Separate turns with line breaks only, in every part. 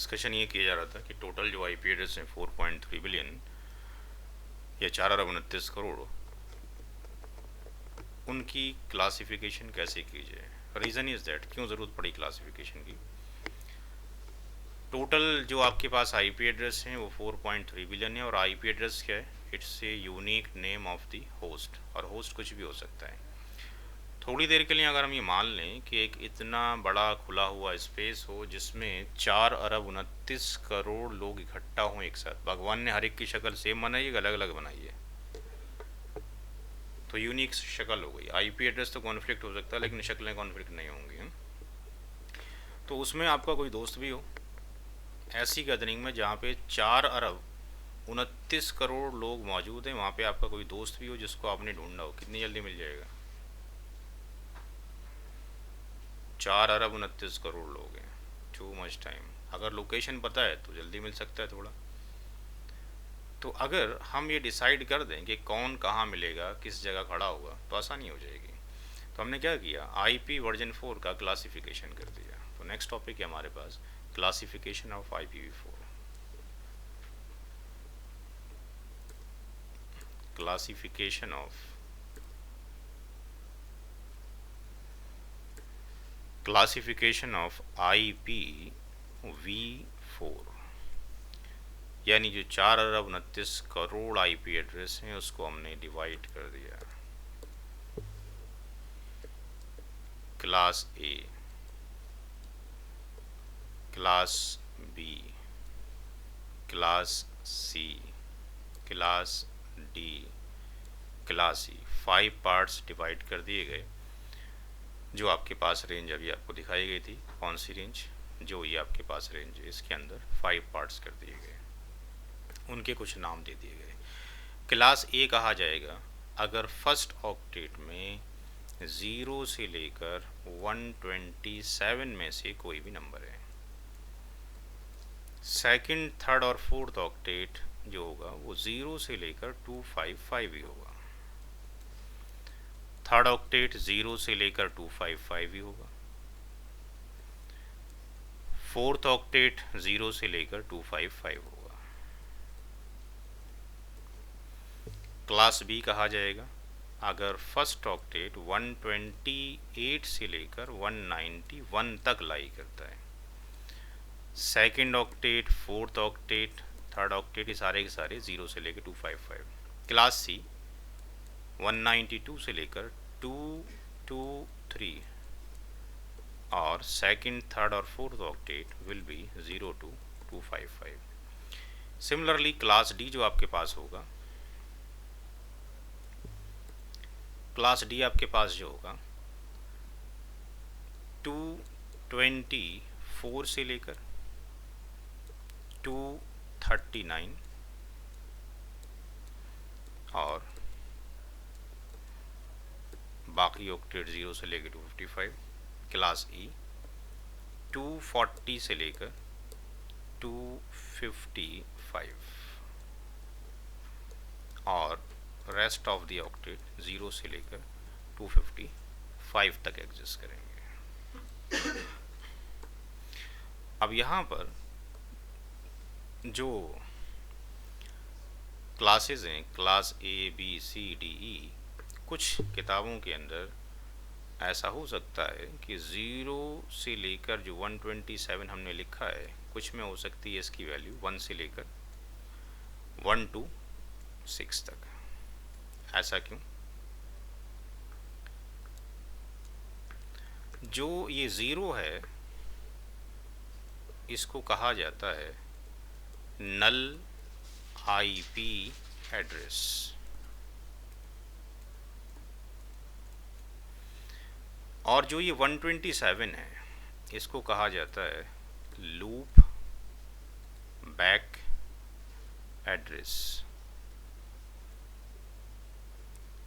Discussion ये किया जा रहा था कि टोटल जो आईपी एड्रेस हैं 4.3 बिलियन या 4 अरब 29 करोड़, उनकी क्लासिफिकेशन कैसे की जाए। रीज़न इज़ दैट, क्यों ज़रूरत पड़ी क्लासिफिकेशन की। टोटल जो आपके पास आईपी एड्रेस हैं वो 4.3 बिलियन है, और आईपी एड्रेस क्या है? It's a unique name of the host, और होस्ट कुछ भी हो सकता है। थोड़ी देर के लिए अगर हम ये मान लें कि एक इतना बड़ा खुला हुआ स्पेस हो जिसमें 4 अरब 29 करोड़ लोग इकट्ठा हों एक साथ, भगवान ने हर एक की शक्ल सेम बनाई है, अलग अलग बनाई है, तो यूनिक शक्ल हो गई। आईपी एड्रेस तो कॉन्फ्लिक्ट हो सकता है, लेकिन शक्लें कॉन्फ्लिक्ट नहीं होंगी। तो उसमें आपका कोई दोस्त भी हो, ऐसी गैदरिंग में जहाँ पे 4 अरब 29 करोड़ लोग मौजूद हैं, वहाँ पे आपका कोई दोस्त भी हो जिसको आपने ढूंढना हो, कितनी जल्दी मिल जाएगा? 4 अरब 29 करोड़ लोग हैं, टू मच टाइम। अगर लोकेशन पता है तो जल्दी मिल सकता है थोड़ा। तो अगर हम ये डिसाइड कर दें कि कौन कहाँ मिलेगा, किस जगह खड़ा होगा, तो आसानी हो जाएगी। तो हमने क्या किया, आईपी वर्जन 4 का क्लासिफिकेशन कर दिया। तो नेक्स्ट टॉपिक है हमारे पास classification of IPv4। Classification of IPv4, यानी जो 4 अरब 29 करोड़ आईपी एड्रेस हैं उसको हमने डिवाइड कर दिया। Class A, class B, class C, class D, class E, 5 parts divide कर दिए गए। जो आपके पास रेंज अभी आपको दिखाई गई थी, कौन सी रेंज, जो ये आपके पास रेंज है, इसके अंदर 5 पार्ट्स कर दिए गए, उनके कुछ नाम दे दिए गए। क्लास ए कहा जाएगा अगर फर्स्ट ऑक्टेट में 0 से लेकर 127 में से कोई भी नंबर है। सेकंड, थर्ड और फोर्थ ऑक्टेट जो होगा वो 0 से लेकर 255 ही होगा। थर्ड ऑक्टेट 0 से लेकर 255 ही होगा। फोर्थ ऑक्टेट 0 से लेकर 255 होगा। क्लास बी कहा जाएगा अगर फर्स्ट ऑक्टेट 128 से लेकर 191 तक लाई करता है। Second octet, fourth octet, third octet, ये सारे के सारे 0 से लेकर 255। क्लास सी 192 से लेकर 223, और सेकंड, थर्ड और fourth octet will be 0 to 255। Similarly class D जो आपके पास होगा, क्लास डी आपके पास जो होगा 224 से लेकर 239, और बाकी ऑक्टेट 0 से लेकर 255। क्लास ई 240 से लेकर 255, और रेस्ट ऑफ द ऑक्टेट 0 से लेकर 255 तक एग्जिस्ट करेंगे। अब यहाँ पर जो क्लासेस हैं, class A B C D E, कुछ किताबों के अंदर ऐसा हो सकता है कि 0 से लेकर जो 127 हमने लिखा है, कुछ में हो सकती है इसकी वैल्यू 1 से लेकर 1 to 6 तक। ऐसा क्यों? जो ये 0 है इसको कहा जाता है नल आईपी एड्रेस, और जो ये 127 है इसको कहा जाता है लूप बैक एड्रेस।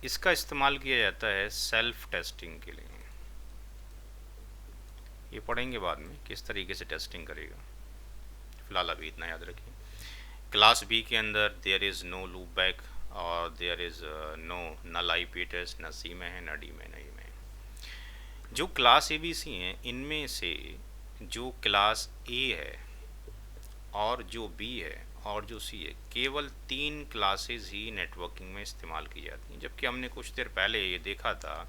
इसका इस्तेमाल किया जाता है सेल्फ टेस्टिंग के लिए। ये पढ़ेंगे बाद में किस तरीके से टेस्टिंग करेगा, फिलहाल अभी इतना याद रखिए। क्लास बी के अंदर there is no loop back, और there is no null IP address, न सी में है न डी में, नहीं में। जो क्लास ए बी सी हैं इनमें से जो क्लास ए है और जो बी है और जो सी है, केवल 3 क्लासेस ही नेटवर्किंग में इस्तेमाल की जाती हैं। जबकि हमने कुछ देर पहले ये देखा था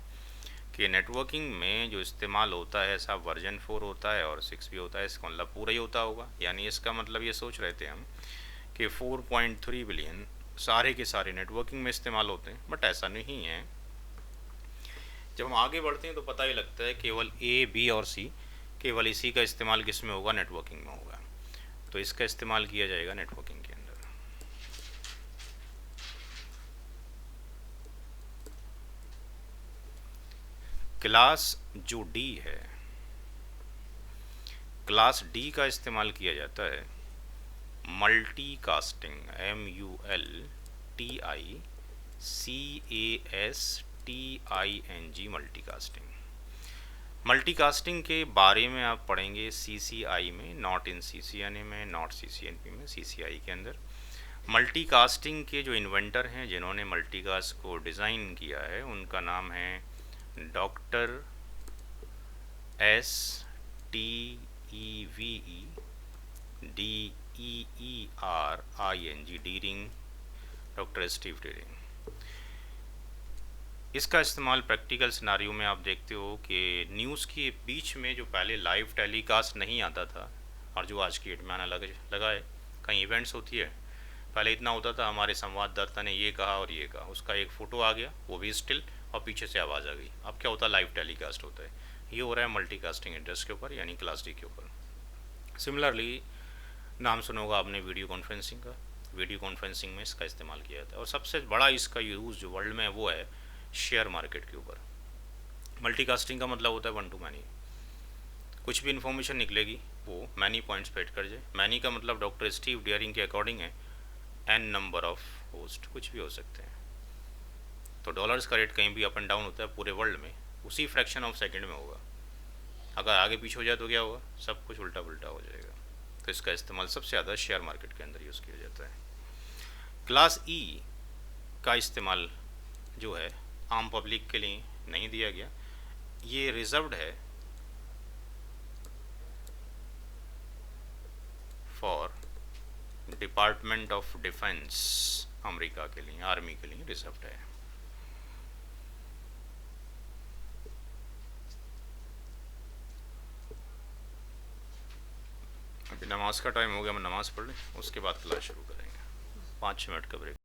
कि नेटवर्किंग में जो इस्तेमाल होता है सब वर्जन 4 होता है और 6 भी होता है। इसका मतलब पूरा ही होता होगा, यानी इसका मतलब ये सोच रहे थे हम कि 4.3 बिलियन सारे के सारे नेटवर्किंग में इस्तेमाल होते हैं, बट ऐसा नहीं है। जब हम आगे बढ़ते हैं तो पता ही लगता है केवल ए, बी और सी, केवल इसी का इस्तेमाल किस में होगा, नेटवर्किंग में होगा। तो इसका इस्तेमाल किया जाएगा नेटवर्किंग के अंदर। क्लास जो डी है, क्लास डी का इस्तेमाल किया जाता है multi casting, MULTICASTING, multicasting. Multicasting के बारे में आप पढ़ेंगे CCI में, नॉट इन CCNA में, नॉट CCNP में, CCI के अंदर। मल्टीकास्टिंग के जो इन्वेंटर हैं, जिन्होंने मल्टीकास्ट को डिज़ाइन किया है, उनका नाम है doctor STEVEDERING, D-ring, doctor Steve D-ring. इसका इस्तेमाल प्रैक्टिकल सिनारियो में आप देखते हो कि न्यूज़ के बीच में जो पहले लाइव टेलीकास्ट नहीं आता था और जो आज की डेट में आना लगा है, कहीं इवेंट्स होती है, पहले इतना होता था हमारे संवाददाता ने ये कहा और ये कहा, उसका एक फ़ोटो आ गया, वो भी स्टिल, और पीछे से आवाज़ आ गई। अब क्या होता है, लाइव टेलीकास्ट होता है। ये हो रहा है मल्टीकास्टिंग एड्रेस के ऊपर, यानी क्लास डी के ऊपर। सिमिलरली नाम सुना होगा आपने वीडियो कॉन्फ्रेंसिंग का। वीडियो कॉन्फ्रेंसिंग में इसका इस्तेमाल किया जाता है, और सबसे बड़ा इसका यूज़ जो वर्ल्ड में है वो है शेयर मार्केट के ऊपर। मल्टीकास्टिंग का मतलब होता है 1 to many। कुछ भी इन्फॉर्मेशन निकलेगी वो मैनी पॉइंट्स पे कर जाए। मैनी का मतलब डॉक्टर स्टीव डियरिंग के अकॉर्डिंग है n नंबर ऑफ होस्ट, कुछ भी हो सकते हैं। तो डॉलर्स का रेट कहीं भी अप एंड डाउन होता है पूरे वर्ल्ड में, उसी फ्रैक्शन ऑफ सेकंड में होगा। अगर आगे पीछे हो जाए तो क्या होगा, सब कुछ उल्टा पुल्टा हो जाएगा। तो इसका इस्तेमाल सबसे ज़्यादा शेयर मार्केट के अंदर यूज़ किया जाता है। क्लास ई का इस्तेमाल जो है आम पब्लिक के लिए नहीं दिया गया, ये रिजर्व्ड है for department of defence, America के लिए, आर्मी के लिए रिजर्व्ड है। अभी नमाज का टाइम हो गया, हम नमाज़ पढ़ लें, उसके बाद क्लास शुरू करेंगे। 5-6 मिनट का ब्रेक।